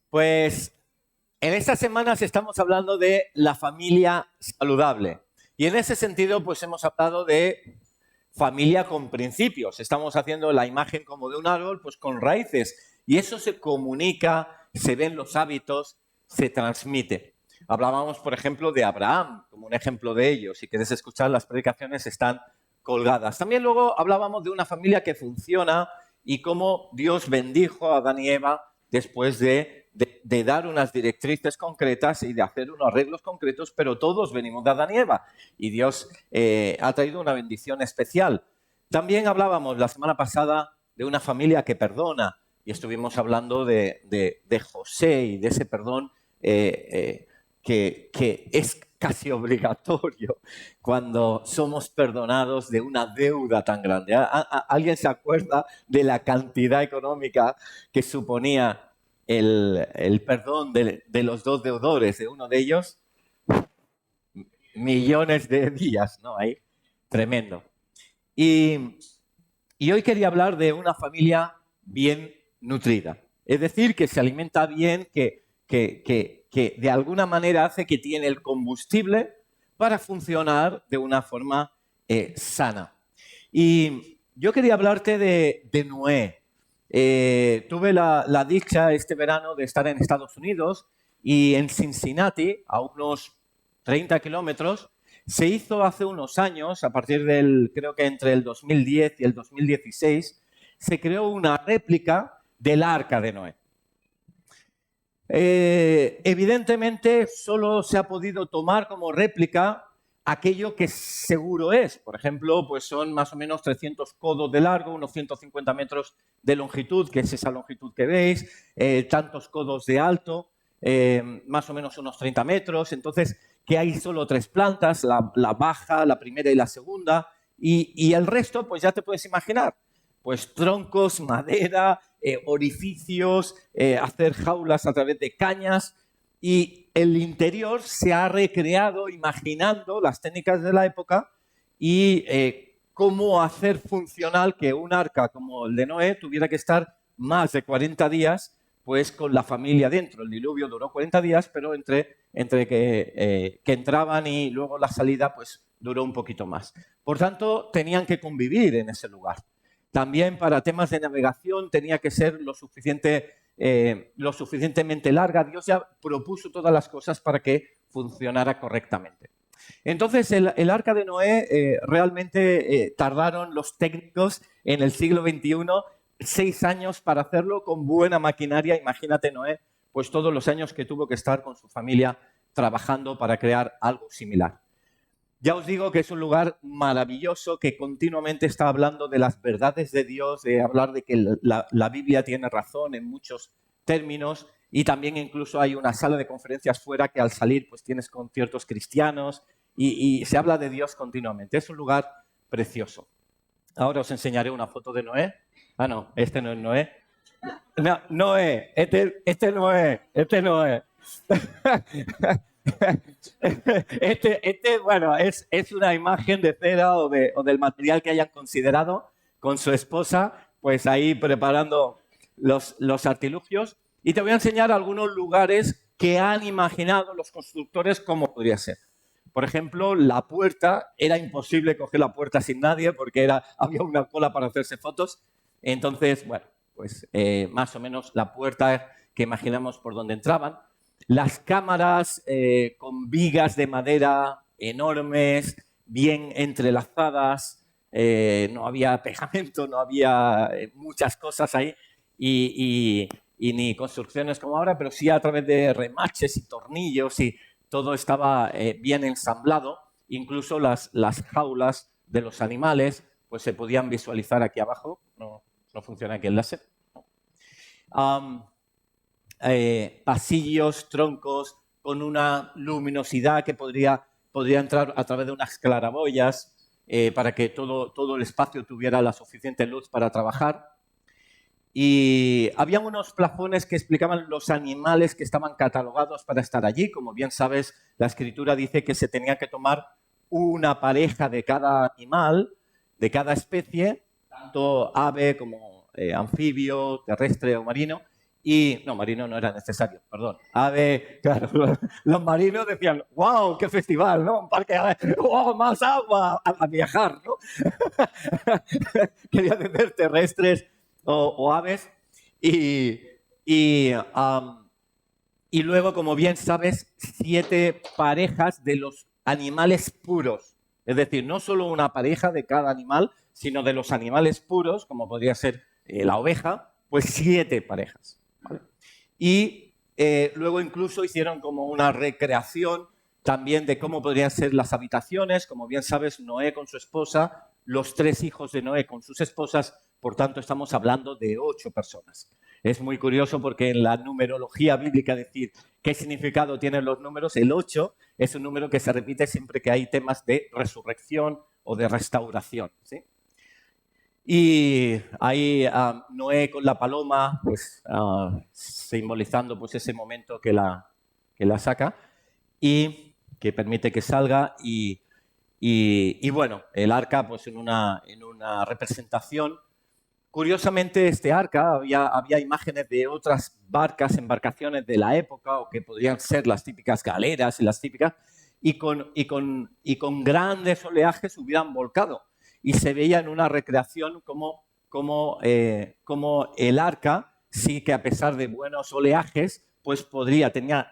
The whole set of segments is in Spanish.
Pues en estas semanas estamos hablando de la familia saludable. Y en ese sentido, pues hemos hablado de familia con principios. Estamos haciendo la imagen como de un árbol, pues con raíces. Y eso se comunica, se ven los hábitos, se transmite. Hablábamos, por ejemplo, de Abraham, como un ejemplo de ello. Si quieres escuchar, las predicaciones están colgadas. También luego hablábamos de una familia que funciona y cómo Dios bendijo a Adán y Eva después de dar unas directrices concretas y de hacer unos arreglos concretos, pero todos venimos de Adán y Eva y Dios ha traído una bendición especial. También hablábamos la semana pasada de una familia que perdona y estuvimos hablando de José y de ese perdón que es casi obligatorio cuando somos perdonados de una deuda tan grande. ¿Alguien se acuerda de la cantidad económica que suponía el perdón de los dos deudores? De uno de ellos, millones de días, ¿no? Ahí, tremendo. Y hoy quería hablar de una familia bien nutrida. Es decir, que se alimenta bien, que de alguna manera hace que tiene el combustible para funcionar de una forma sana. Y yo quería hablarte de Noé. Tuve la dicha este verano de estar en Estados Unidos y en Cincinnati, a unos 30 kilómetros, se hizo hace unos años, a partir creo que entre el 2010 y el 2016, se creó una réplica del Arca de Noé. Evidentemente, solo se ha podido tomar como réplica aquello que seguro es. Por ejemplo, pues son más o menos 300 codos de largo, unos 150 metros de longitud, que es esa longitud que veis, tantos codos de alto, más o menos unos 30 metros. Entonces, que hay solo 3 plantas, la baja, la primera y la segunda, y el resto, pues ya te puedes imaginar, pues troncos, madera, orificios, hacer jaulas a través de cañas, y el interior se ha recreado imaginando las técnicas de la época y cómo hacer funcional que un arca como el de Noé tuviera que estar más de 40 días pues con la familia dentro. El diluvio duró 40 días, pero entre que entraban y luego la salida pues duró un poquito más. Por tanto, tenían que convivir en ese lugar. También para temas de navegación tenía que ser lo suficientemente larga. Dios ya propuso todas las cosas para que funcionara correctamente. Entonces, el Arca de Noé realmente tardaron los técnicos en el siglo XXI 6 años para hacerlo con buena maquinaria. Imagínate Noé, pues todos los años que tuvo que estar con su familia trabajando para crear algo similar. Ya os digo que es un lugar maravilloso que continuamente está hablando de las verdades de Dios, de hablar de que la Biblia tiene razón en muchos términos, y también incluso hay una sala de conferencias fuera que al salir pues tienes conciertos cristianos y se habla de Dios continuamente. Es un lugar precioso. Ahora os enseñaré una foto de Noé. Ah, no, este no es Noé. No, Noé, este no es. Bueno, es una imagen de cera o del material que hayan considerado con su esposa, pues ahí preparando los artilugios. Y te voy a enseñar algunos lugares que han imaginado los constructores cómo podría ser. Por ejemplo, la puerta, era imposible coger la puerta sin nadie porque había una cola para hacerse fotos. Entonces, bueno, pues más o menos la puerta que imaginamos por donde entraban. Las cámaras con vigas de madera enormes, bien entrelazadas, no había pegamento, no había muchas cosas ahí y ni construcciones como ahora, pero sí a través de remaches y tornillos, y todo estaba bien ensamblado. Incluso las jaulas de los animales pues se podían visualizar aquí abajo. No funciona aquí el láser. Pasillos, troncos, con una luminosidad que podría entrar a través de unas claraboyas para que todo el espacio tuviera la suficiente luz para trabajar. Y había unos plafones que explicaban los animales que estaban catalogados para estar allí. Como bien sabes, la Escritura dice que se tenía que tomar una pareja de cada animal, de cada especie, tanto ave como anfibio, terrestre o marino, Y, no, marino no era necesario, perdón. Ave, claro, los marinos decían, wow, qué festival, ¿no? Un parque, wow, más agua, a viajar, ¿no? Querían decir terrestres o aves. Y, y, am, y luego, como bien sabes, 7 parejas de los animales puros. Es decir, no solo una pareja de cada animal, sino de los animales puros, como podría ser la oveja, pues 7 parejas. ¿Vale? Y luego incluso hicieron como una recreación también de cómo podrían ser las habitaciones. Como bien sabes, Noé con su esposa, los 3 hijos de Noé con sus esposas, por tanto estamos hablando de 8 personas. Es muy curioso porque en la numerología bíblica decir qué significado tienen los números, el 8 es un número que se repite siempre que hay temas de resurrección o de restauración, ¿sí? Y ahí Noé con la paloma, pues simbolizando pues, ese momento que la saca y que permite que salga. Y bueno, el arca pues en una representación. Curiosamente, este arca, había imágenes de otras barcas, embarcaciones de la época, o que podrían ser las típicas galeras y las típicas, y con grandes oleajes hubieran volcado. Y se veía en una recreación como el arca, sí que a pesar de buenos oleajes, pues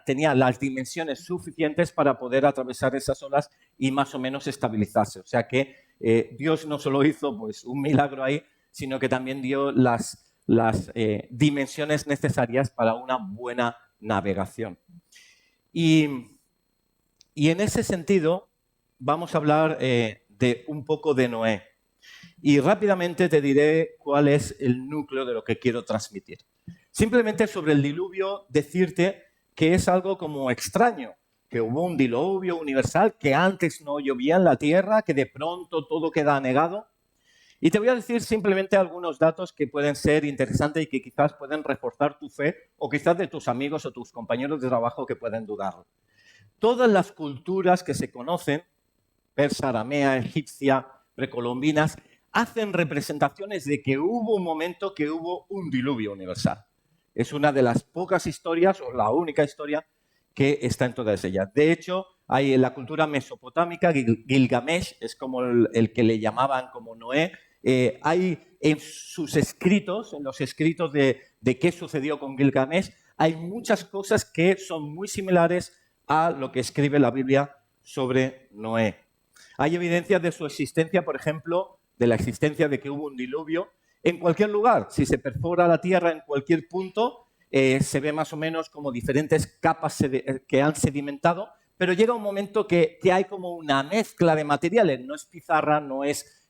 tenía las dimensiones suficientes para poder atravesar esas olas y más o menos estabilizarse. O sea que Dios no solo hizo pues, un milagro ahí, sino que también dio las dimensiones necesarias para una buena navegación. Y en ese sentido vamos a hablar de un poco de Noé. Y rápidamente te diré cuál es el núcleo de lo que quiero transmitir. Simplemente sobre el diluvio decirte que es algo como extraño, que hubo un diluvio universal, que antes no llovía en la tierra, que de pronto todo queda anegado. Y te voy a decir simplemente algunos datos que pueden ser interesantes y que quizás pueden reforzar tu fe, o quizás de tus amigos o tus compañeros de trabajo que pueden dudarlo. Todas las culturas que se conocen, persa, aramea, egipcia, precolombinas, hacen representaciones de que hubo un momento que hubo un diluvio universal. Es una de las pocas historias, o la única historia, que está en todas ellas. De hecho, hay en la cultura mesopotámica, Gilgamesh es como el que le llamaban como Noé. Hay en sus escritos, en los escritos de qué sucedió con Gilgamesh, hay muchas cosas que son muy similares a lo que escribe la Biblia sobre Noé. Hay evidencias de su existencia, por ejemplo, de la existencia de que hubo un diluvio en cualquier lugar. Si se perfora la tierra en cualquier punto, se ve más o menos como diferentes capas que han sedimentado, pero llega un momento que hay como una mezcla de materiales. No es pizarra, no es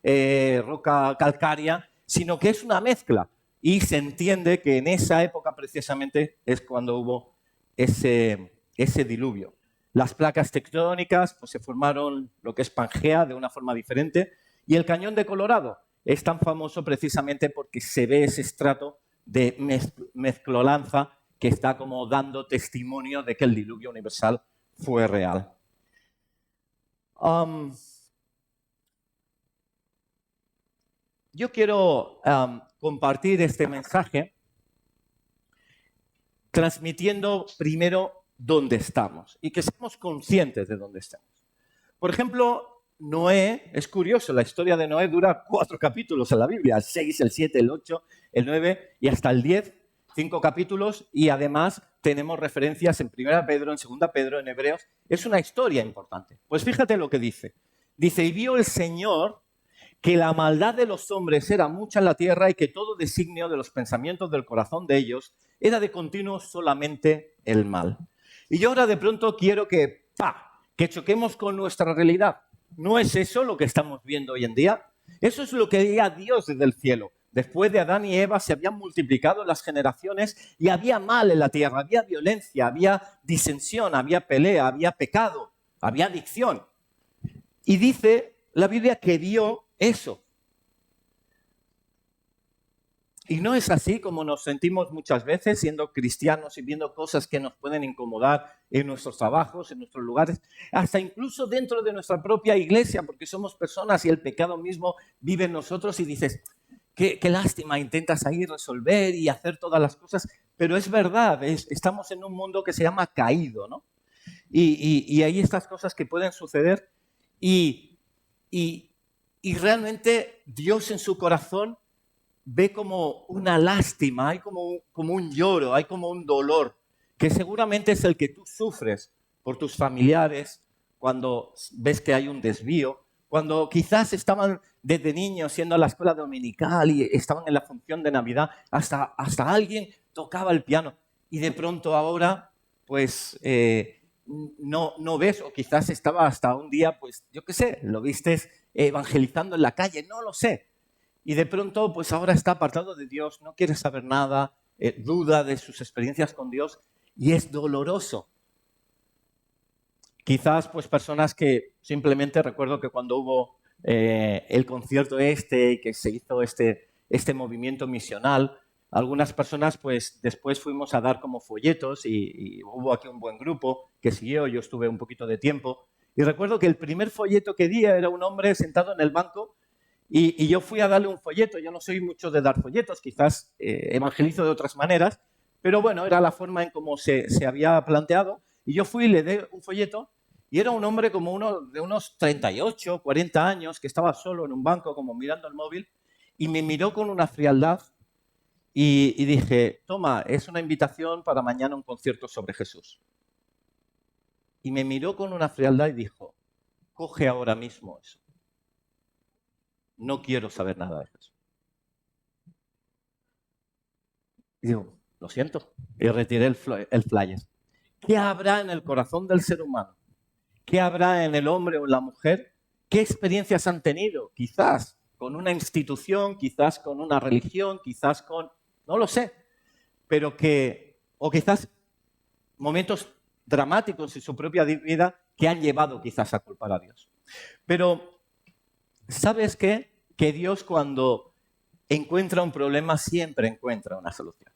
roca calcárea, sino que es una mezcla. Y se entiende que en esa época precisamente es cuando hubo ese diluvio. Las placas tectónicas pues, se formaron lo que es Pangea de una forma diferente. Y el Cañón de Colorado es tan famoso precisamente porque se ve ese estrato de mezclolanza que está como dando testimonio de que el diluvio universal fue real. Yo quiero compartir este mensaje transmitiendo primero dónde estamos y que seamos conscientes de dónde estamos. Por ejemplo, Noé, es curioso, la historia de Noé dura 4 capítulos en la Biblia, el 6, el 7, el 8, el 9 y hasta el 10, 5 capítulos, y además tenemos referencias en 1 Pedro, en 2 Pedro, en Hebreos. Es una historia importante. Pues fíjate lo que dice. Dice, y vio el Señor que la maldad de los hombres era mucha en la tierra y que todo designio de los pensamientos del corazón de ellos era de continuo solamente el mal. Y yo ahora de pronto quiero que choquemos con nuestra realidad. ¿No es eso lo que estamos viendo hoy en día? Eso es lo que veía Dios desde el cielo. Después de Adán y Eva se habían multiplicado las generaciones y había mal en la tierra, había violencia, había disensión, había pelea, había pecado, había adicción. Y dice la Biblia que vio eso. Y no es así como nos sentimos muchas veces siendo cristianos y viendo cosas que nos pueden incomodar en nuestros trabajos, en nuestros lugares, hasta incluso dentro de nuestra propia iglesia, porque somos personas y el pecado mismo vive en nosotros y dices, qué lástima, intentas ahí resolver y hacer todas las cosas, pero es verdad, estamos en un mundo que se llama caído, ¿no? Y hay estas cosas que pueden suceder y, y- y realmente Dios en su corazón ve como una lástima, hay como un lloro, hay como un dolor, que seguramente es el que tú sufres por tus familiares cuando ves que hay un desvío, cuando quizás estaban desde niños yendo a la escuela dominical y estaban en la función de Navidad, hasta alguien tocaba el piano y de pronto ahora pues no ves, o quizás estaba hasta un día, pues yo qué sé, lo vistes evangelizando en la calle, no lo sé. Y de pronto, pues ahora está apartado de Dios, no quiere saber nada, duda de sus experiencias con Dios y es doloroso. Quizás, pues personas que simplemente recuerdo que cuando hubo el concierto y que se hizo este movimiento misional, algunas personas, pues después fuimos a dar como folletos y hubo aquí un buen grupo que siguió, yo estuve un poquito de tiempo. Y recuerdo que el primer folleto que di era un hombre sentado en el banco y yo fui a darle un folleto. Yo no soy mucho de dar folletos, quizás evangelizo de otras maneras, pero bueno, era la forma en cómo se había planteado. Y yo fui y le di un folleto y era un hombre como uno de unos 38, 40 años que estaba solo en un banco como mirando el móvil y me miró con una frialdad y dije, toma, es una invitación para mañana un concierto sobre Jesús. Y me miró con una frialdad y dijo, coge ahora mismo eso. No quiero saber nada de Jesús. Y digo, lo siento. Y retiré el flyer. ¿Qué habrá en el corazón del ser humano? ¿Qué habrá en el hombre o en la mujer? ¿Qué experiencias han tenido? Quizás con una institución, quizás con una religión, quizás con... no lo sé. Pero o quizás momentos dramáticos en su propia vida que han llevado quizás a culpar a Dios. Pero, ¿sabes qué? Que Dios cuando encuentra un problema siempre encuentra una solución.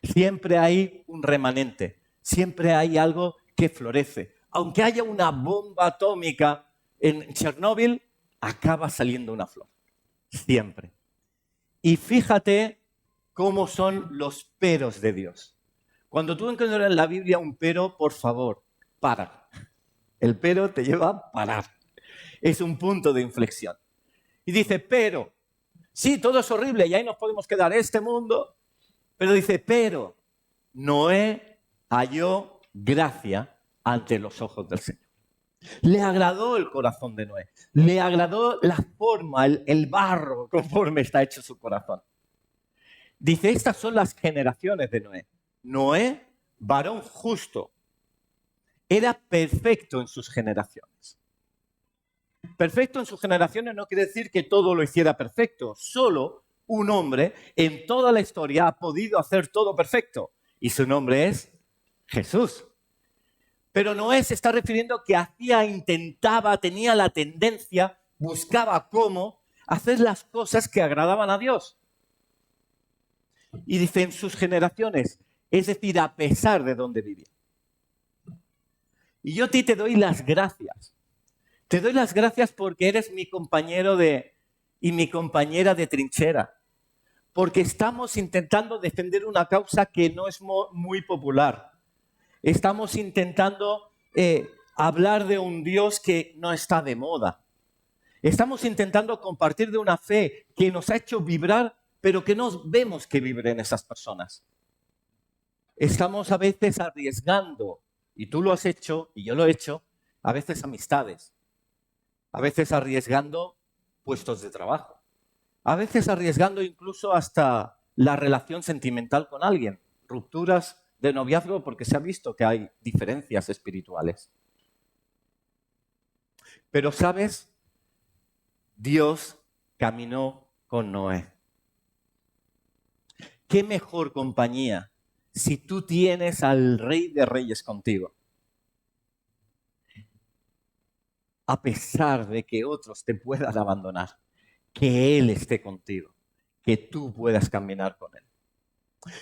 Siempre hay un remanente, siempre hay algo que florece. Aunque haya una bomba atómica en Chernóbil, acaba saliendo una flor. Siempre. Y fíjate cómo son los peros de Dios. Cuando tú encuentras en la Biblia un pero, por favor, para. El pero te lleva a parar. Es un punto de inflexión. Y dice, pero, sí, todo es horrible y ahí nos podemos quedar este mundo. Pero dice, pero Noé halló gracia ante los ojos del Señor. Le agradó el corazón de Noé. Le agradó la forma, el barro conforme está hecho su corazón. Dice, estas son las generaciones de Noé. Noé, varón justo, era perfecto en sus generaciones. Perfecto en sus generaciones no quiere decir que todo lo hiciera perfecto. Solo un hombre en toda la historia ha podido hacer todo perfecto. Y su nombre es Jesús. Pero Noé se está refiriendo que intentaba, tenía la tendencia, buscaba cómo hacer las cosas que agradaban a Dios. Y dice en sus generaciones, es decir, a pesar de donde vivía. Y yo a ti te doy las gracias. Te doy las gracias porque eres mi compañero y mi compañera de trinchera. Porque estamos intentando defender una causa que no es muy popular. Estamos intentando hablar de un Dios que no está de moda. Estamos intentando compartir de una fe que nos ha hecho vibrar, pero que no vemos que vibren esas personas. Estamos a veces arriesgando, y tú lo has hecho, y yo lo he hecho, a veces amistades, a veces arriesgando puestos de trabajo, a veces arriesgando incluso hasta la relación sentimental con alguien, rupturas de noviazgo porque se ha visto que hay diferencias espirituales. Pero, ¿sabes? Dios caminó con Noé. ¿Qué mejor compañía si tú tienes al Rey de Reyes contigo? A pesar de que otros te puedan abandonar, que Él esté contigo, que tú puedas caminar con Él.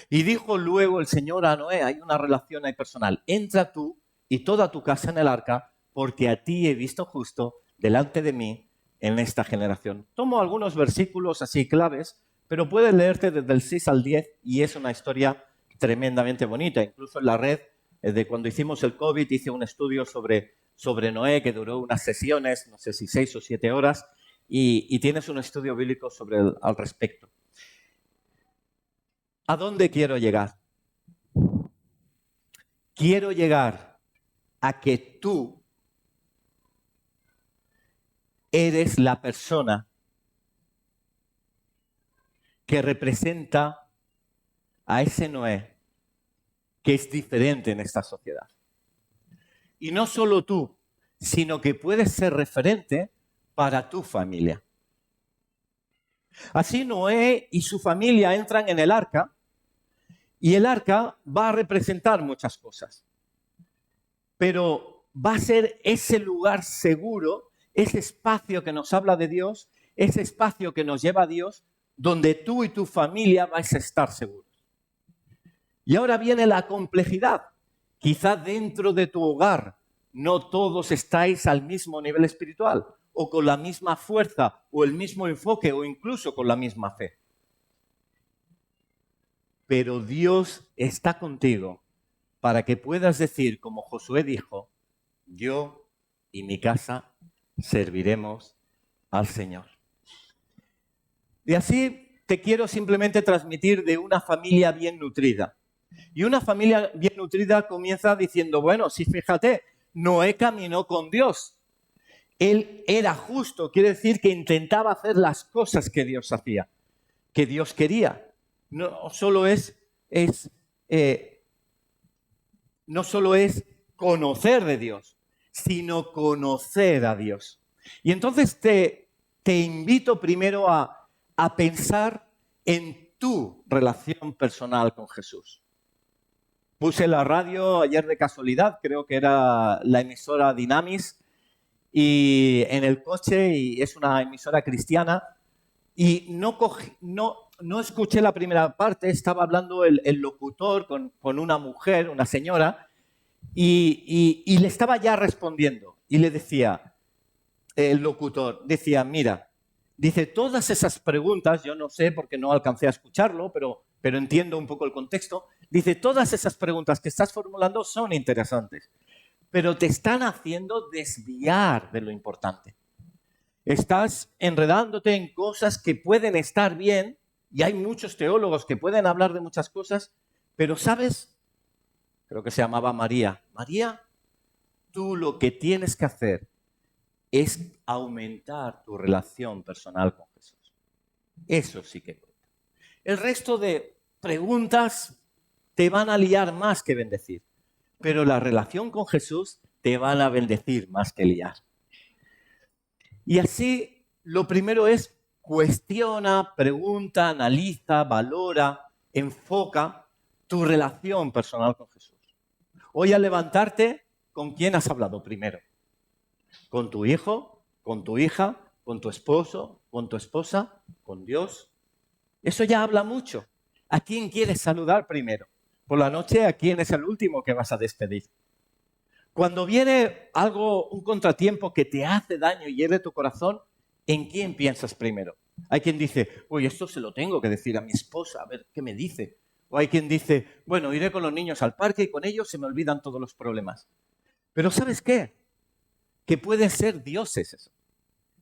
Y dijo luego el Señor a Noé, hay una relación ahí personal, entra tú y toda tu casa en el arca, porque a ti he visto justo delante de mí en esta generación. Tomo algunos versículos así claves, pero puedes leerte desde el 6 al 10 y es una historia tremendamente bonita. Incluso en la red, de cuando hicimos el COVID, hice un estudio sobre Noé que duró unas sesiones, no sé si 6 o 7 horas, y tienes un estudio bíblico al respecto. ¿A dónde quiero llegar? Quiero llegar a que tú eres la persona que representa a ese Noé que es diferente en esta sociedad. Y no solo tú, sino que puedes ser referente para tu familia. Así Noé y su familia entran en el arca, y el arca va a representar muchas cosas. Pero va a ser ese lugar seguro, ese espacio que nos habla de Dios, ese espacio que nos lleva a Dios, donde tú y tu familia vais a estar seguros. Y ahora viene la complejidad. Quizá dentro de tu hogar no todos estáis al mismo nivel espiritual, o con la misma fuerza, o el mismo enfoque, o incluso con la misma fe. Pero Dios está contigo para que puedas decir, como Josué dijo, yo y mi casa serviremos al Señor. Y así te quiero simplemente transmitir de una familia bien nutrida. Y una familia bien nutrida comienza diciendo, bueno, sí, fíjate, Noé caminó con Dios. Él era justo, quiere decir que intentaba hacer las cosas que Dios hacía, que Dios quería. No solo es conocer de Dios, sino conocer a Dios. Y entonces te invito primero a pensar en tu relación personal con Jesús. Puse la radio ayer de casualidad, creo que era la emisora Dynamis, y en el coche, y es una emisora cristiana, y no escuché la primera parte, estaba hablando el locutor con una mujer, una señora, y le estaba ya respondiendo. Y le decía, el locutor, decía, mira, dice, todas esas preguntas, yo no sé porque no alcancé a escucharlo, pero entiendo un poco el contexto, dice, todas esas preguntas que estás formulando son interesantes, pero te están haciendo desviar de lo importante. Estás enredándote en cosas que pueden estar bien, y hay muchos teólogos que pueden hablar de muchas cosas, pero ¿sabes? Creo que se llamaba María. María, tú lo que tienes que hacer es aumentar tu relación personal con Jesús. Eso sí que cuenta. El resto de preguntas te van a liar más que bendecir, pero la relación con Jesús te van a bendecir más que liar. Y así, lo primero es cuestiona, pregunta, analiza, valora, enfoca tu relación personal con Jesús. Hoy al levantarte, ¿con quién has hablado primero? ¿Con tu hijo? ¿Con tu hija? ¿Con tu esposo? ¿Con tu esposa? ¿Con Dios? Eso ya habla mucho. ¿A quién quieres saludar primero? Por la noche, ¿a quién es el último que vas a despedir? Cuando viene un contratiempo que te hace daño y hiere tu corazón, ¿en quién piensas primero? Hay quien dice, uy, esto se lo tengo que decir a mi esposa, a ver qué me dice. O hay quien dice, bueno, iré con los niños al parque y con ellos se me olvidan todos los problemas. Pero ¿sabes qué? Que pueden ser dioses eso.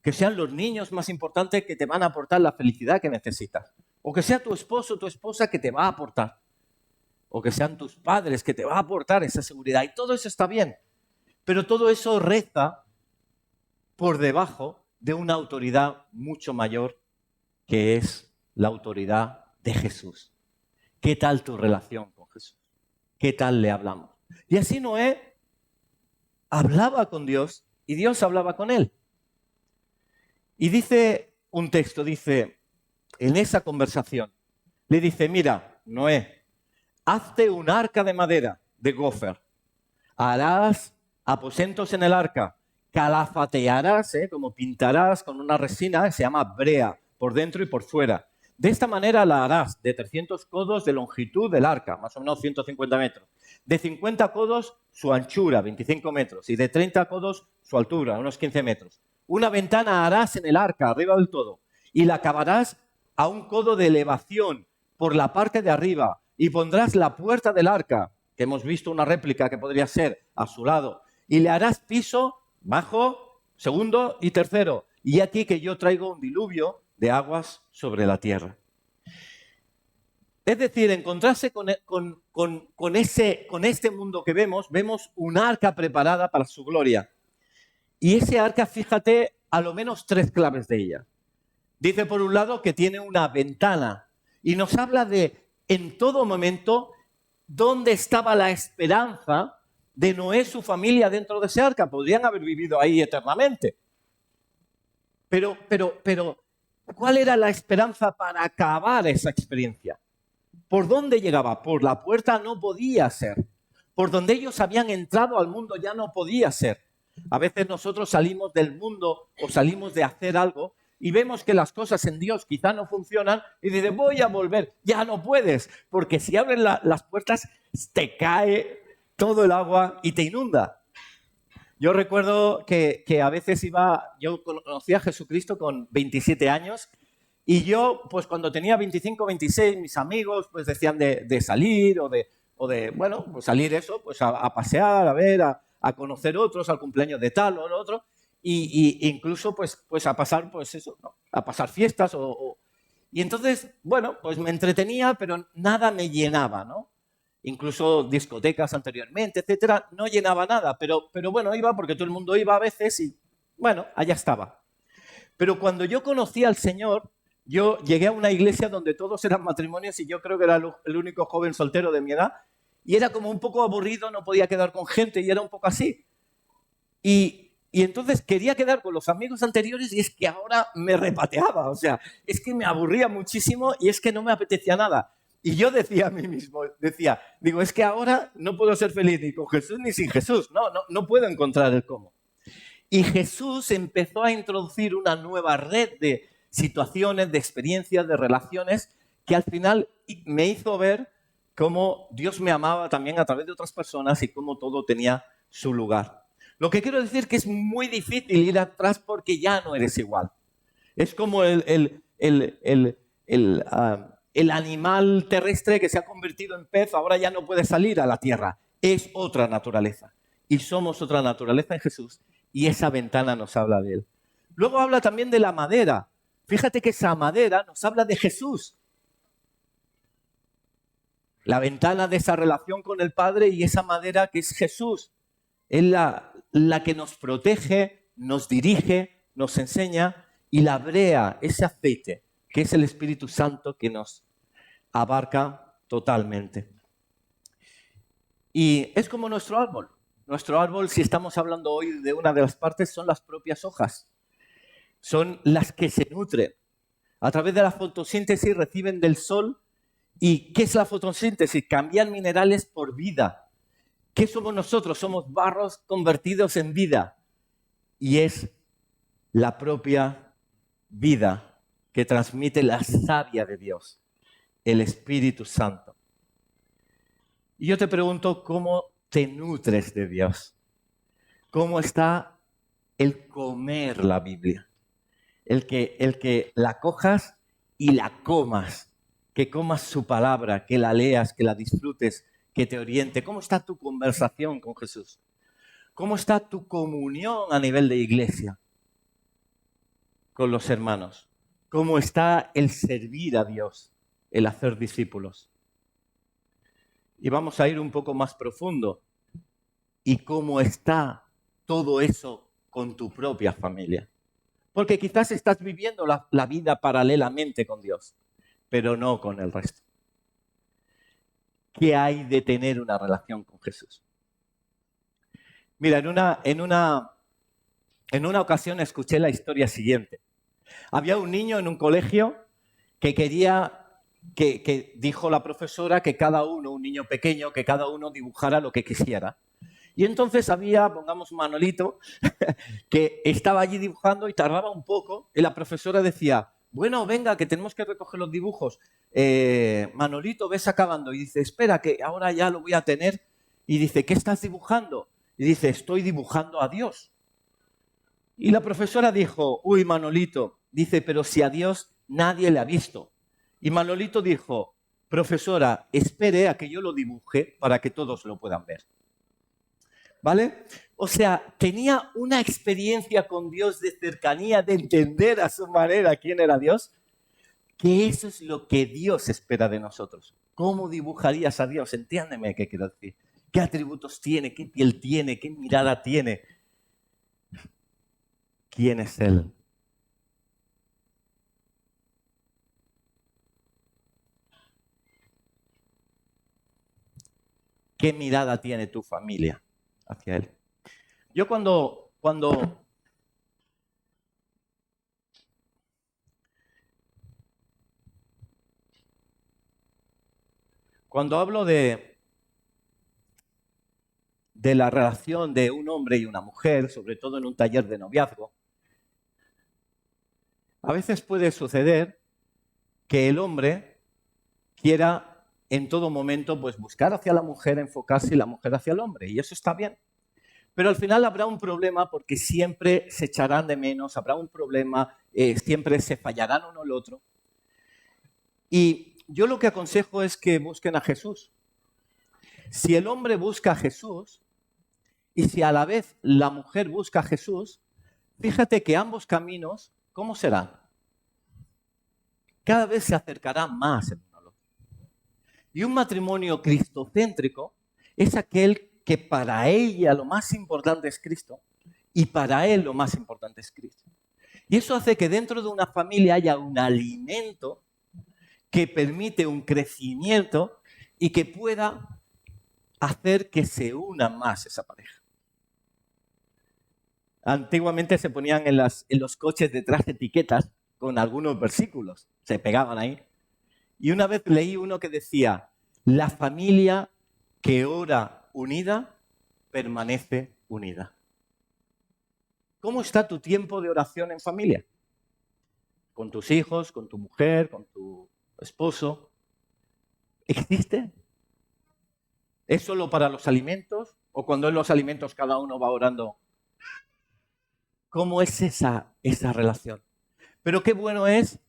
Que sean los niños más importantes que te van a aportar la felicidad que necesitas. O que sea tu esposo o tu esposa que te va a aportar. O que sean tus padres que te va a aportar esa seguridad. Y todo eso está bien. Pero todo eso reza por debajo de una autoridad mucho mayor, que es la autoridad de Jesús. ¿Qué tal tu relación con Jesús? ¿Qué tal le hablamos? Y así Noé hablaba con Dios y Dios hablaba con él. Y dice un texto, dice, en esa conversación, le dice, mira, Noé, hazte un arca de madera, de gofer. Harás aposentos en el arca, calafatearás, como pintarás con una resina que se llama brea, por dentro y por fuera. De esta manera la harás de 300 codos de longitud del arca, más o menos 150 metros. De 50 codos su anchura, 25 metros. Y de 30 codos su altura, unos 15 metros. Una ventana harás en el arca, arriba del todo. Y la acabarás a un codo de elevación por la parte de arriba. y pondrás la puerta del arca, que hemos visto una réplica que podría ser a su lado, y le harás piso bajo, segundo y tercero. Y aquí que yo traigo un diluvio de aguas sobre la tierra. Es decir, encontrarse con este mundo que vemos un arca preparada para su gloria. Y ese arca, fíjate, a lo menos 3 claves de ella. Dice, por un lado, que tiene una ventana y nos habla de, en todo momento, dónde estaba la esperanza de Noé y su familia dentro de ese arca. Podrían haber vivido ahí eternamente. Pero, ¿cuál era la esperanza para acabar esa experiencia? ¿Por dónde llegaba? Por la puerta no podía ser. Por donde ellos habían entrado al mundo ya no podía ser. A veces nosotros salimos del mundo o salimos de hacer algo y vemos que las cosas en Dios quizá no funcionan y dices, voy a volver. Ya no puedes, porque si abren las puertas te cae todo el agua y te inunda. Yo recuerdo que a veces yo conocí a Jesucristo con 27 años y yo, pues cuando tenía 25, 26, mis amigos pues decían de salir o de bueno, pues salir eso, pues a pasear, a ver, a conocer otros, al cumpleaños de tal o lo otro, y incluso pues a pasar, pues eso, ¿no? A pasar fiestas y entonces, bueno, pues me entretenía, pero nada me llenaba, ¿no? Incluso discotecas anteriormente, etcétera, no llenaba nada, pero bueno, iba porque todo el mundo iba a veces y, bueno, allá estaba. Pero cuando yo conocí al Señor, yo llegué a una iglesia donde todos eran matrimonios y yo creo que era el único joven soltero de mi edad y era como un poco aburrido, no podía quedar con gente y era un poco así. Y entonces quería quedar con los amigos anteriores y es que ahora me repateaba, o sea, es que me aburría muchísimo y es que no me apetecía nada. Y yo decía a mí mismo, digo, es que ahora no puedo ser feliz ni con Jesús ni sin Jesús, no puedo encontrar el cómo. Y Jesús empezó a introducir una nueva red de situaciones, de experiencias, de relaciones, que al final me hizo ver cómo Dios me amaba también a través de otras personas y cómo todo tenía su lugar. Lo que quiero decir es que es muy difícil ir atrás porque ya no eres igual. Es como el animal terrestre que se ha convertido en pez, ahora ya no puede salir a la tierra. Es otra naturaleza. Y somos otra naturaleza en Jesús. Y esa ventana nos habla de Él. Luego habla también de la madera. Fíjate que esa madera nos habla de Jesús. La ventana de esa relación con el Padre y esa madera que es Jesús. Es la que nos protege, nos dirige, nos enseña, y la brea, ese aceite, que es el Espíritu Santo que nos abarca totalmente. Y es como nuestro árbol. Nuestro árbol, si estamos hablando hoy de una de las partes, son las propias hojas. Son las que se nutren. A través de la fotosíntesis reciben del sol. ¿Y qué es la fotosíntesis? Cambian minerales por vida. ¿Qué somos nosotros? Somos barros convertidos en vida. Y es la propia vida que transmite la savia de Dios, el Espíritu Santo. Y yo te pregunto, ¿cómo te nutres de Dios? ¿Cómo está el comer la Biblia? El que la cojas y la comas, que comas su palabra, que la leas, que la disfrutes, que te oriente. ¿Cómo está tu conversación con Jesús? ¿Cómo está tu comunión a nivel de iglesia con los hermanos? ¿Cómo está el servir a Dios, el hacer discípulos? Y vamos a ir un poco más profundo. ¿Y cómo está todo eso con tu propia familia? Porque quizás estás viviendo la vida paralelamente con Dios, pero no con el resto. ¿Qué hay de tener una relación con Jesús? Mira, en una ocasión escuché la historia siguiente. Había un niño en un colegio que que dijo la profesora que cada uno, un niño pequeño, que cada uno dibujara lo que quisiera. Y entonces había, pongamos Manolito, que estaba allí dibujando y tardaba un poco, y la profesora decía, bueno, venga, que tenemos que recoger los dibujos. Manolito, ves acabando. Y dice, espera, que ahora ya lo voy a tener. Y dice, ¿qué estás dibujando? Y dice, estoy dibujando a Dios. Y la profesora dijo, uy, Manolito, dice, pero si a Dios nadie le ha visto. Y Manolito dijo, profesora, espere a que yo lo dibuje para que todos lo puedan ver. ¿Vale? O sea, tenía una experiencia con Dios de cercanía, de entender a su manera quién era Dios, que eso es lo que Dios espera de nosotros. ¿Cómo dibujarías a Dios? Entiéndeme qué quiero decir. ¿Qué atributos tiene? ¿Qué piel tiene? ¿Qué mirada tiene? ¿Quién es Él? ¿Qué mirada tiene tu familia hacia Él? Yo cuando hablo de la relación de un hombre y una mujer, sobre todo en un taller de noviazgo, a veces puede suceder que el hombre quiera en todo momento pues, buscar hacia la mujer, enfocarse y la mujer hacia el hombre, y eso está bien. Pero al final habrá un problema porque siempre se echarán de menos, habrá un problema, siempre se fallarán uno al otro. Y yo lo que aconsejo es que busquen a Jesús. Si el hombre busca a Jesús y si a la vez la mujer busca a Jesús, fíjate que ambos caminos, ¿cómo serán? Cada vez se acercarán más el uno al otro. Y un matrimonio cristocéntrico es aquel que para ella lo más importante es Cristo y para él lo más importante es Cristo. Y eso hace que dentro de una familia haya un alimento que permite un crecimiento y que pueda hacer que se una más esa pareja. Antiguamente se ponían en los coches detrás etiquetas con algunos versículos, se pegaban ahí. Y una vez leí uno que decía, la familia que ora unida permanece unida. ¿Cómo está tu tiempo de oración en familia? ¿Con tus hijos, con tu mujer, con tu esposo? ¿Existe? ¿Es solo para los alimentos? ¿O cuando en los alimentos cada uno va orando? ¿Cómo es esa relación? Pero qué bueno es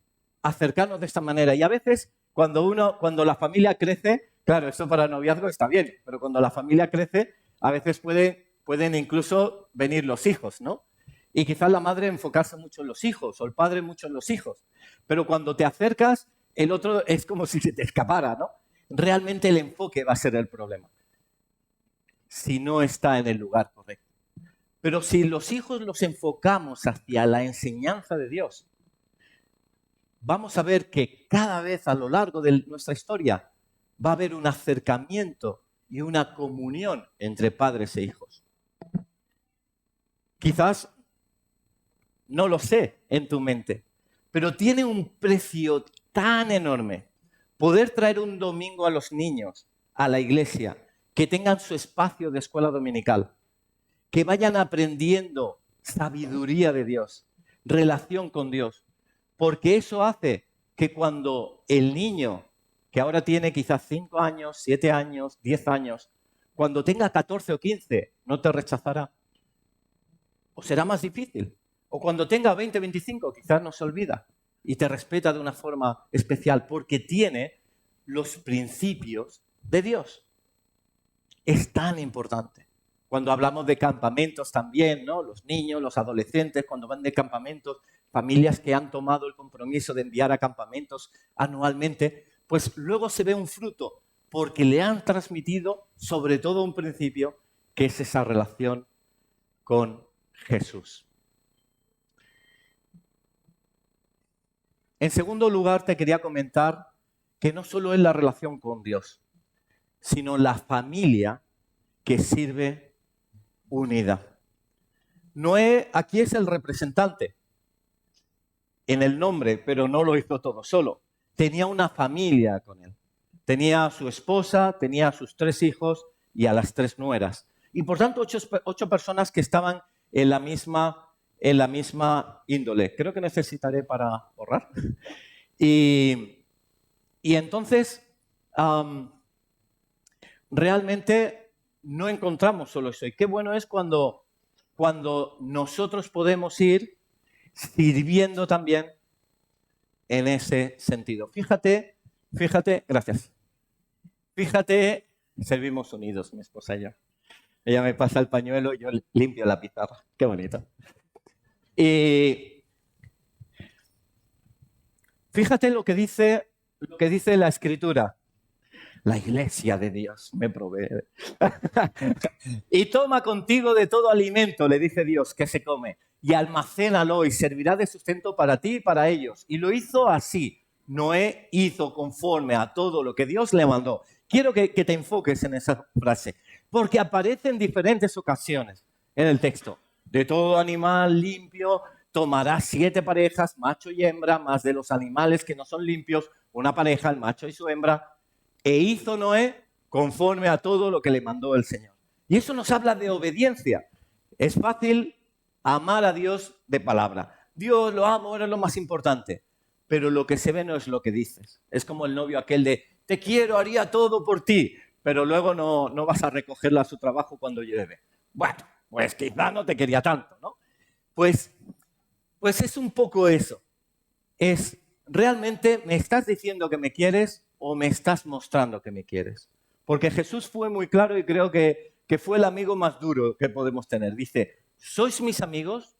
acercarnos de esta manera. Y a veces, cuando la familia crece, claro, esto para noviazgo está bien, pero cuando la familia crece, a veces pueden incluso venir los hijos, ¿no? Y quizás la madre enfocarse mucho en los hijos, o el padre mucho en los hijos. Pero cuando te acercas, el otro es como si se te escapara, ¿no? Realmente el enfoque va a ser el problema, si no está en el lugar correcto. Pero si los hijos los enfocamos hacia la enseñanza de Dios, vamos a ver que cada vez a lo largo de nuestra historia va a haber un acercamiento y una comunión entre padres e hijos. Quizás no lo sé en tu mente, pero tiene un precio tan enorme poder traer un domingo a los niños a la iglesia, que tengan su espacio de escuela dominical, que vayan aprendiendo sabiduría de Dios, relación con Dios, porque eso hace que cuando el niño, que ahora tiene quizás 5 años, 7 años, 10 años, cuando tenga 14 o 15, no te rechazará. O será más difícil. O cuando tenga 20, 25, quizás no se olvida y te respeta de una forma especial porque tiene los principios de Dios. Es tan importante. Cuando hablamos de campamentos también, ¿no? Los niños, los adolescentes, cuando van de campamentos, familias que han tomado el compromiso de enviar a campamentos anualmente, pues luego se ve un fruto, porque le han transmitido sobre todo un principio, que es esa relación con Jesús. En segundo lugar, te quería comentar que no solo es la relación con Dios, sino la familia que sirve unida. Noé aquí es el representante en el nombre, pero no lo hizo todo solo. Tenía una familia con él. Tenía a su esposa, tenía a sus 3 hijos y a las 3 nueras. Y por tanto, 8 personas que estaban en la misma índole. Creo que necesitaré para borrar. Y entonces, realmente no encontramos solo eso. Y qué bueno es cuando nosotros podemos ir sirviendo también en ese sentido. Fíjate Fíjate, gracias. Fíjate, servimos unidos, mi esposa y yo. Ella me pasa el pañuelo y yo limpio la pizarra. Qué bonito. Y fíjate lo que dice la Escritura. La iglesia de Dios me provee. Y toma contigo de todo alimento, le dice Dios, que se come, y almacénalo y servirá de sustento para ti y para ellos. Y lo hizo así. Noé hizo conforme a todo lo que Dios le mandó. Quiero que te enfoques en esa frase, porque aparece en diferentes ocasiones en el texto. De todo animal limpio tomarás 7 parejas, macho y hembra, más de los animales que no son limpios, una pareja, el macho y su hembra. E hizo Noé conforme a todo lo que le mandó el Señor. Y eso nos habla de obediencia. Es fácil amar a Dios de palabra. Dios lo amo, eres lo más importante. Pero lo que se ve no es lo que dices. Es como el novio aquel de, te quiero, haría todo por ti, pero luego no vas a recogerla a su trabajo cuando llueve. Bueno, pues quizá no te quería tanto, ¿no? Pues es un poco eso. Es, ¿realmente me estás diciendo que me quieres o me estás mostrando que me quieres? Porque Jesús fue muy claro y creo que fue el amigo más duro que podemos tener. Dice, sois mis amigos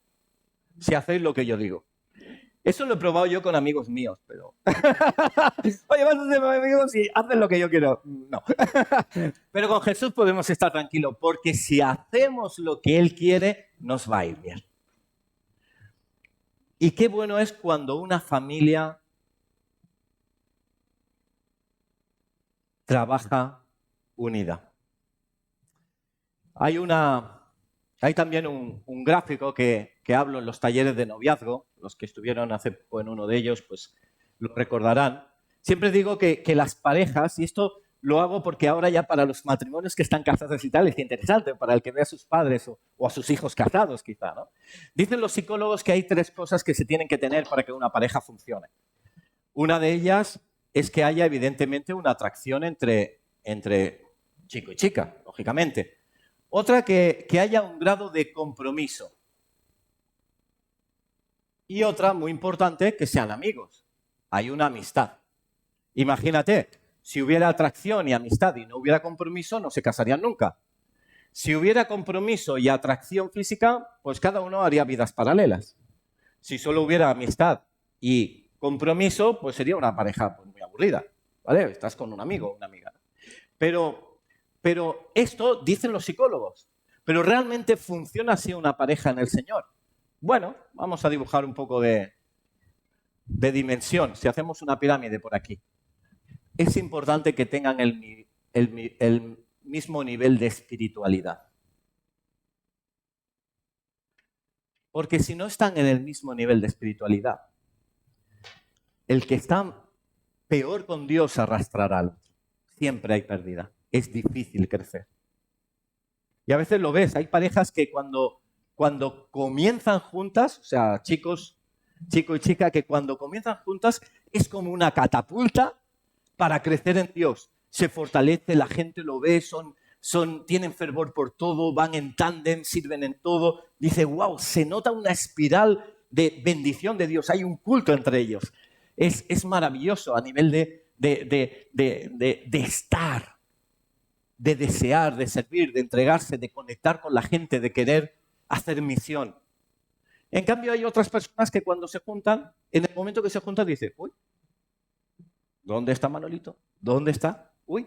si hacéis lo que yo digo. Eso lo he probado yo con amigos míos, pero... Oye, vas a ser mi amigo si haces lo que yo quiero. No. Pero con Jesús podemos estar tranquilos, porque si hacemos lo que Él quiere, nos va a ir bien. Y qué bueno es cuando una familia trabaja unida. Hay también un gráfico que hablo en los talleres de noviazgo. Los que estuvieron hace poco en uno de ellos, pues lo recordarán. Siempre digo que las parejas, y esto lo hago porque ahora ya para los matrimonios que están casados y tal, es interesante, para el que ve a sus padres o a sus hijos casados quizá, ¿no? Dicen los psicólogos que hay 3 cosas que se tienen que tener para que una pareja funcione. Una de ellas es que haya evidentemente una atracción entre chico y chica, lógicamente. Otra, que haya un grado de compromiso. Y otra, muy importante, que sean amigos. Hay una amistad. Imagínate, si hubiera atracción y amistad y no hubiera compromiso, no se casarían nunca. Si hubiera compromiso y atracción física, pues cada uno haría vidas paralelas. Si solo hubiera amistad y compromiso, pues sería una pareja pues, muy aburrida, ¿vale? Estás con un amigo o una amiga. Pero esto dicen los psicólogos. ¿Pero realmente funciona así una pareja en el Señor? Bueno, vamos a dibujar un poco de dimensión. Si hacemos una pirámide por aquí, es importante que tengan el mismo nivel de espiritualidad. Porque si no están en el mismo nivel de espiritualidad, el que está peor con Dios arrastrará al otro. Siempre hay pérdida. Es difícil crecer. Y a veces lo ves, hay parejas que cuando comienzan juntas, o sea, chico y chica, que cuando comienzan juntas es como una catapulta para crecer en Dios. Se fortalece, la gente lo ve, tienen fervor por todo, van en tándem, sirven en todo. Dice, wow, se nota una espiral de bendición de Dios, hay un culto entre ellos. Es maravilloso a nivel de estar, de desear, de servir, de entregarse, de conectar con la gente, de querer hacer misión. En cambio, hay otras personas que cuando se juntan, en el momento que se juntan, dicen, uy, ¿dónde está Manolito? ¿Dónde está? Uy,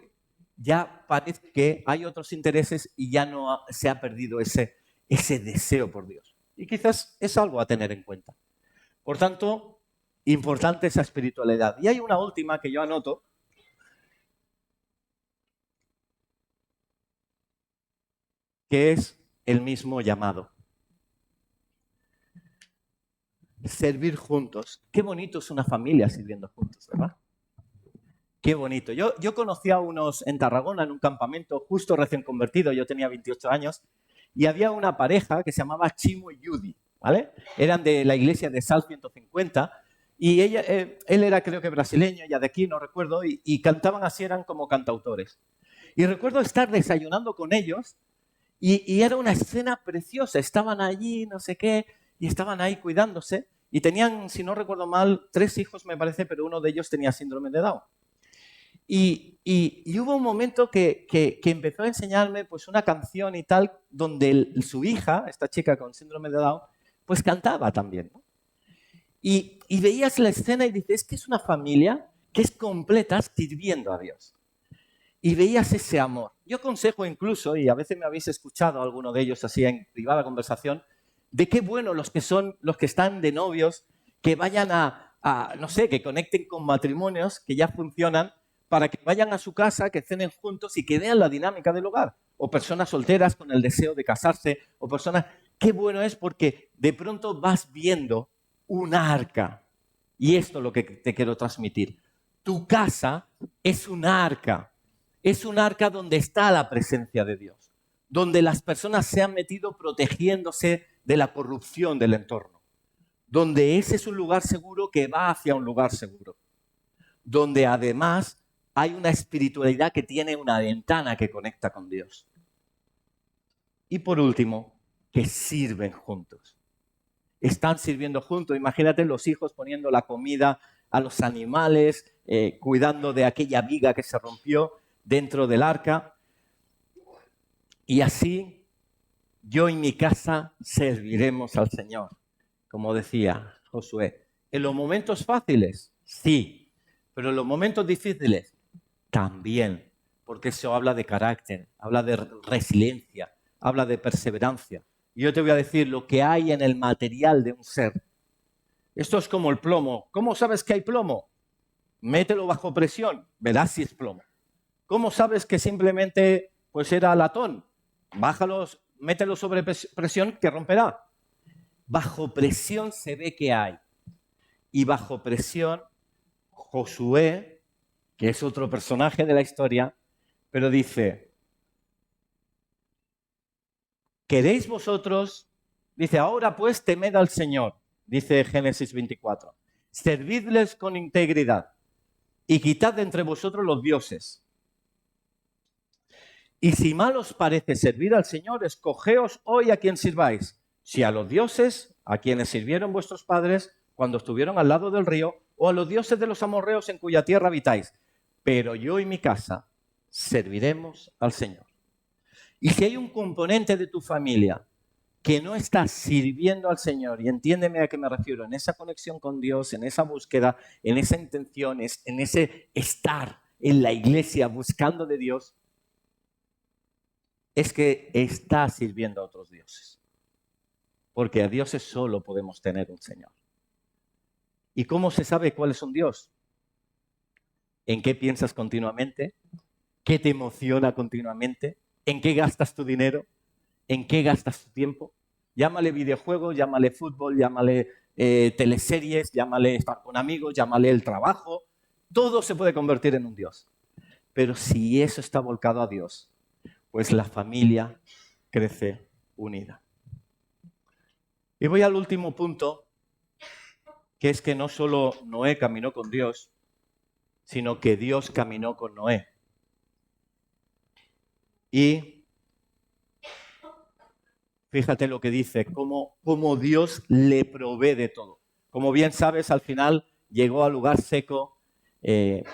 ya parece que hay otros intereses y ya no se ha perdido ese deseo por Dios. Y quizás es algo a tener en cuenta. Por tanto, importante esa espiritualidad. Y hay una última que yo anoto, que es el mismo llamado. Servir juntos. Qué bonito es una familia sirviendo juntos, ¿verdad? Qué bonito. Yo conocí a unos en Tarragona en un campamento justo recién convertido, yo tenía 28 años, y había una pareja que se llamaba Chimo y Judy, ¿vale? Eran de la iglesia de Sal 150 y él era creo que brasileño, ya de aquí, no recuerdo, y cantaban así, eran como cantautores. Y recuerdo estar desayunando con ellos y era una escena preciosa. Estaban allí, no sé qué, y estaban ahí cuidándose. Y tenían, si no recuerdo mal, 3 hijos, me parece, pero uno de ellos tenía síndrome de Down. Y hubo un momento que empezó a enseñarme pues, una canción y tal, donde su hija, esta chica con síndrome de Down, pues cantaba también, ¿no? Y veías la escena y dices, es que es una familia que es completa sirviendo a Dios. Y veías ese amor. Yo aconsejo incluso, y a veces me habéis escuchado a alguno de ellos así en privada conversación, de qué bueno los que están de novios, que vayan no sé, que conecten con matrimonios que ya funcionan, para que vayan a su casa, que cenen juntos y que vean la dinámica del hogar. O personas solteras con el deseo de casarse, o personas... Qué bueno es porque de pronto vas viendo un arca. Y esto es lo que te quiero transmitir. Tu casa es un arca. Es un arca donde está la presencia de Dios, donde las personas se han metido protegiéndose de la corrupción del entorno, donde ese es un lugar seguro que va hacia un lugar seguro, donde además hay una espiritualidad que tiene una ventana que conecta con Dios. Y por último, que sirven juntos. Están sirviendo juntos. Imagínate los hijos poniendo la comida a los animales, cuidando de aquella viga que se rompió dentro del arca. Y así yo y mi casa serviremos al Señor, como decía Josué. En los momentos fáciles, sí, pero en los momentos difíciles, también, porque eso habla de carácter, habla de resiliencia, habla de perseverancia. Y yo te voy a decir lo que hay en el material de un ser. Esto es como el plomo. ¿Cómo sabes que hay plomo? Mételo bajo presión, verás si es plomo. ¿Cómo sabes que simplemente pues era latón? Bájalos, mételo sobre presión que romperá. Bajo presión se ve que hay. Y bajo presión, Josué, que es otro personaje de la historia, pero dice, ¿queréis vosotros? Dice, ahora pues temed al Señor, dice Génesis 24. Servidles con integridad y quitad de entre vosotros los dioses. Y si mal os parece servir al Señor, escogeos hoy a quien sirváis, si a los dioses a quienes sirvieron vuestros padres cuando estuvieron al lado del río, o a los dioses de los amorreos en cuya tierra habitáis. Pero yo y mi casa serviremos al Señor. Y si hay un componente de tu familia que no está sirviendo al Señor, y entiéndeme a qué me refiero, en esa conexión con Dios, en esa búsqueda, en esa intención, en ese estar en la iglesia buscando de Dios, es que está sirviendo a otros dioses. Porque a dioses solo podemos tener un Señor. ¿Y cómo se sabe cuál es un Dios? ¿En qué piensas continuamente? ¿Qué te emociona continuamente? ¿En qué gastas tu dinero? ¿En qué gastas tu tiempo? Llámale videojuegos, llámale fútbol, llámale teleseries, llámale estar con amigos, llámale el trabajo. Todo se puede convertir en un Dios. Pero si eso está volcado a Dios, pues la familia crece unida. Y voy al último punto, que es que no solo Noé caminó con Dios, sino que Dios caminó con Noé. Y fíjate lo que dice, cómo Dios le provee de todo. Como bien sabes, al final llegó al lugar seco,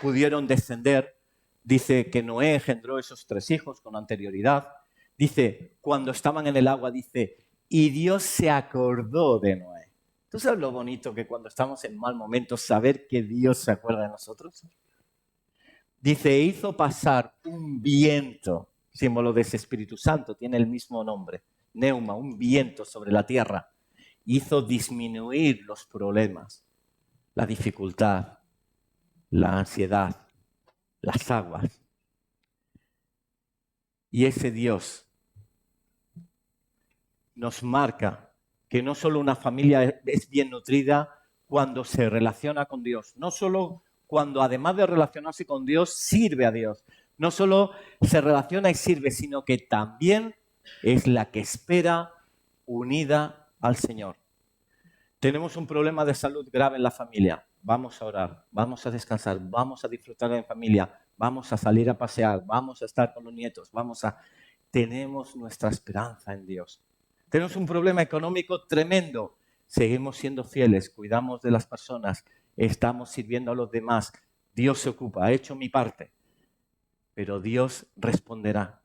pudieron descender. Dice que Noé engendró esos 3 hijos con anterioridad. Dice, cuando estaban en el agua, dice, y Dios se acordó de Noé. ¿Tú sabes lo bonito que cuando estamos en mal momento, saber que Dios se acuerda de nosotros? Dice, hizo pasar un viento, símbolo de ese Espíritu Santo, tiene el mismo nombre, neuma, un viento sobre la tierra. Hizo disminuir los problemas, la dificultad, la ansiedad, las aguas. Y ese Dios nos marca que no solo una familia es bien nutrida cuando se relaciona con Dios, no solo cuando además de relacionarse con Dios, sirve a Dios. No solo se relaciona y sirve, sino que también es la que espera unida al Señor. Tenemos un problema de salud grave en la familia. Vamos a orar, vamos a descansar, vamos a disfrutar en familia, vamos a salir a pasear, vamos a estar con los nietos, tenemos nuestra esperanza en Dios. Tenemos un problema económico tremendo. Seguimos siendo fieles, cuidamos de las personas, estamos sirviendo a los demás. Dios se ocupa, he hecho mi parte. pero Dios responderá.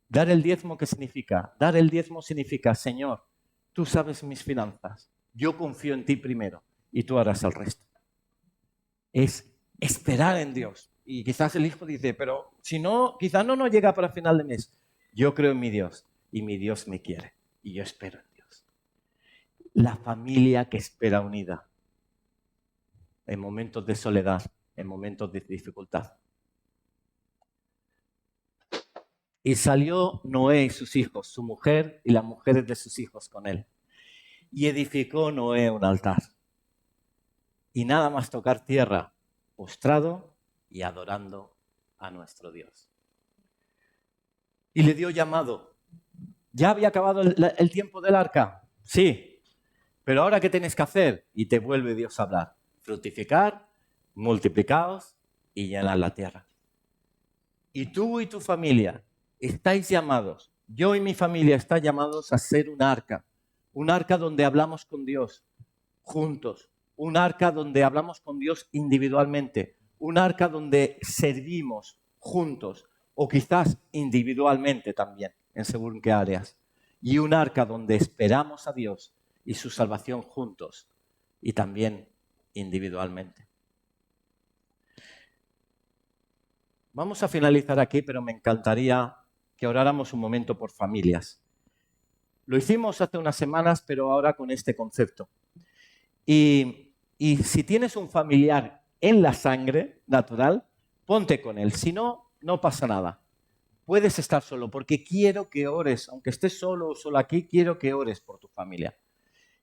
Dar el diezmo, ¿qué significa? Dar el diezmo significa, Señor, tú sabes mis finanzas, yo confío en ti primero y tú harás el resto. Es esperar en Dios. Y quizás el hijo dice, pero si no, quizás no nos llega para final de mes. Yo creo en mi Dios y mi Dios me quiere y yo espero en Dios. La familia que espera unida en momentos de soledad, en momentos de dificultad. Y salió Noé y sus hijos, su mujer y las mujeres de sus hijos con él. Y edificó Noé un altar. Y nada más tocar tierra, postrado y adorando a nuestro Dios. Y le dio llamado. ¿Ya había acabado el tiempo del arca? Sí. Pero ahora, ¿qué tenéis que hacer? Y te vuelve Dios a hablar. Fructificar, multiplicaos y llenad la tierra. Y tú y tu familia estáis llamados, yo y mi familia están llamados a ser un arca donde hablamos con Dios juntos, un arca donde hablamos con Dios individualmente, un arca donde servimos juntos o quizás individualmente también, en según qué áreas, y un arca donde esperamos a Dios y su salvación juntos y también individualmente. Vamos a finalizar aquí, pero me encantaría que oráramos un momento por familias. Lo hicimos hace unas semanas, pero ahora con este concepto. Y si tienes un familiar en la sangre natural, ponte con él. Si no, no pasa nada. Puedes estar solo, porque quiero que ores. Aunque estés solo o solo aquí, quiero que ores por tu familia.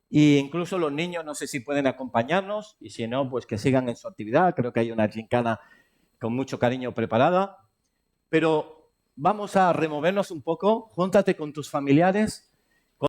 Y incluso los niños, no sé si pueden acompañarnos, y si no, pues que sigan en su actividad. Creo que hay una gincana con mucho cariño preparada. Pero vamos a removernos un poco, júntate con tus familiares